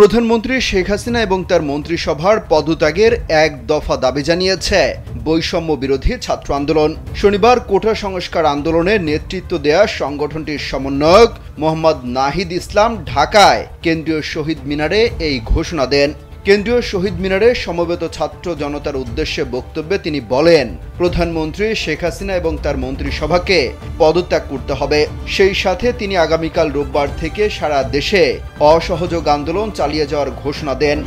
প্রধানমন্ত্রী শেখ হাসিনা এবং তার মন্ত্রিসভার পদত্যাগের এক দফা দাবি জানিয়েছে বৈষম্য বিরোধী ছাত্র আন্দোলন। শনিবার কোটা সংস্কার আন্দোলনে নেতৃত্ব দেয়া সংগঠনটির সমন্বয়ক মোহাম্মদ নাহিদ ইসলাম ঢাকায় কেন্দ্রীয় শহীদ মিনারে এই ঘোষণা দেন। কেন্দ্রীয় শহীদ মিনারে সমবেত ছাত্র জনতার উদ্দেশ্যে বক্তব্যে তিনি বলেন, প্রধানমন্ত্রী শেখ হাসিনা এবং তার মন্ত্রিসভাকে পদত্যাগ করতে হবে। সেই সাথে তিনি আগামীকাল রোববার থেকে সারা দেশে অসহযোগ আন্দোলন চালিয়ে যাওয়ার ঘোষণা দেন।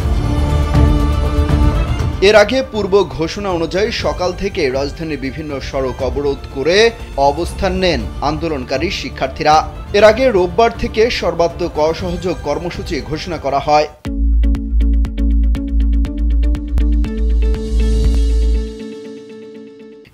এর আগে পূর্ব ঘোষণা অনুযায়ী সকাল থেকে রাজধানীর বিভিন্ন সড়ক অবরোধ করে অবস্থান নেন আন্দোলনকারী শিক্ষার্থীরা। এর আগে রোববার থেকে সর্বাত্মক অসহযোগ কর্মসূচি ঘোষণা করা হয়।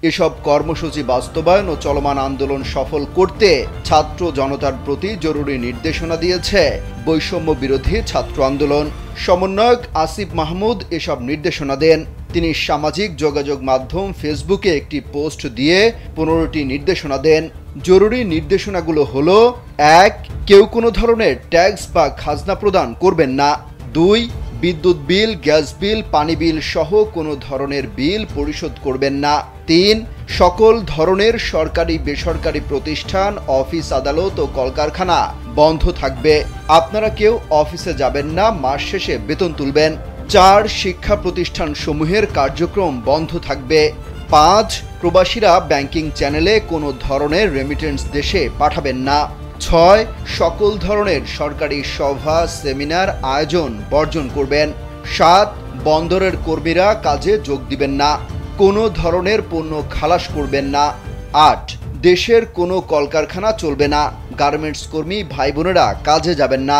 এসব কর্মসূচি বাস্তবায়ন ও চলমান আন্দোলন সফল করতে ছাত্র জনতার প্রতি জরুরি নির্দেশনা দিয়েছে বৈষম্য বিরোধী ছাত্র আন্দোলন। সমন্বয়ক আসিফ মাহমুদ এসব নির্দেশনা দেন। তিনি সামাজিক যোগাযোগ মাধ্যম ফেসবুকে একটি পোস্ট দিয়ে 15টি নির্দেশনা দেন। জরুরি নির্দেশনাগুলো হলো: 1. কেউ কোনো ধরনের ট্যাক্স বা খাজনা প্রদান করবেন না। 2. বিদ্যুৎ বিল, গ্যাস বিল, পানি বিল সহ কোনো ধরনের বিল পরিশোধ করবেন না। 3. সকল ধরনের সরকারি বেসরকারি প্রতিষ্ঠান, অফিস আদালত ও কলকারখানা বন্ধ থাকবে। আপনারা কেউ অফিসে যাবেন না, মাস শেষে বেতন তুলবেন। 4. শিক্ষা প্রতিষ্ঠান সমূহের কার্যক্রম বন্ধ থাকবে। 5. প্রবাসীরা ব্যাংকিং চ্যানেলে কোনো ধরনের রেমিটেন্স দেশে পাঠাবেন না। 6. সকল ধরনের সরকারি সভা সেমিনার আয়োজন বর্জন করবেন। 7. বন্দরের কর্মীরা কাজে যোগ দিবেন না। কোনো ধরনের পণ্য খালাস করবেন না। 8. দেশের কোনো কলকারখানা চলবে না। গার্মেন্টস কর্মী ভাই বোনেরা কাজে যাবেন না।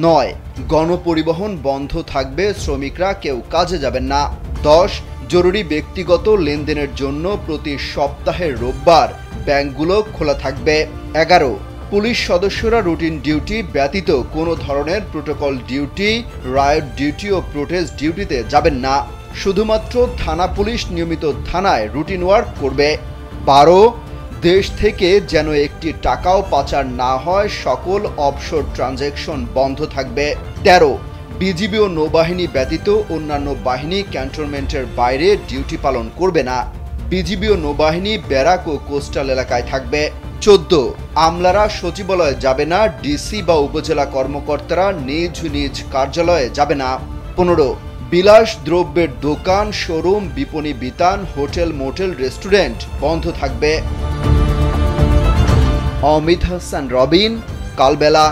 9. গণপরিবহন বন্ধ থাকবে, শ্রমিকরা কেউ কাজে যাবেন না। 10. জরুরি ব্যক্তিগত লেনদেনের জন্য প্রতি সপ্তাহের রোববার ব্যাংকগুলো খোলা থাকবে। 11. পুলিশ সদস্যরা রুটিন ডিউটি ব্যতীত কোনো ধরনের প্রোটোকল ডিউটি, রায়ট ডিউটি ও প্রোটেস্ট ডিউটিতে যাবেন না। শুধুমাত্র থানা পুলিশ নিয়মিত থানায় রুটিন ওয়ার্ক করবে। 12. দেশ থেকে যেন একটি টাকাও পাচার না হয়, সকল অফশোর ট্রানজ্যাকশন বন্ধ থাকবে। 13. বিজিবি ও নৌবাহিনী ব্যতীত অন্যান্য বাহিনী ক্যান্টনমেন্টের বাইরে ডিউটি পালন করবে না। বিজিবি ও নৌবাহিনী ব্যারাক ও কোস্টাল এলাকায় থাকবে। 14. আমলারা সচিবালয়ে যাবে না, ডিসি বা উপজেলা কর্মকর্তারা নিজ নিজ কার্যালয়ে যাবে না। 15. বিলাস দ্রব্যের দোকান, শোরুম, বিপণী বিতান, হোটেল, মোটেল, রেস্টুরেন্ট বন্ধ থাকবে। অমিত হাসান রবিন, কালবেলা।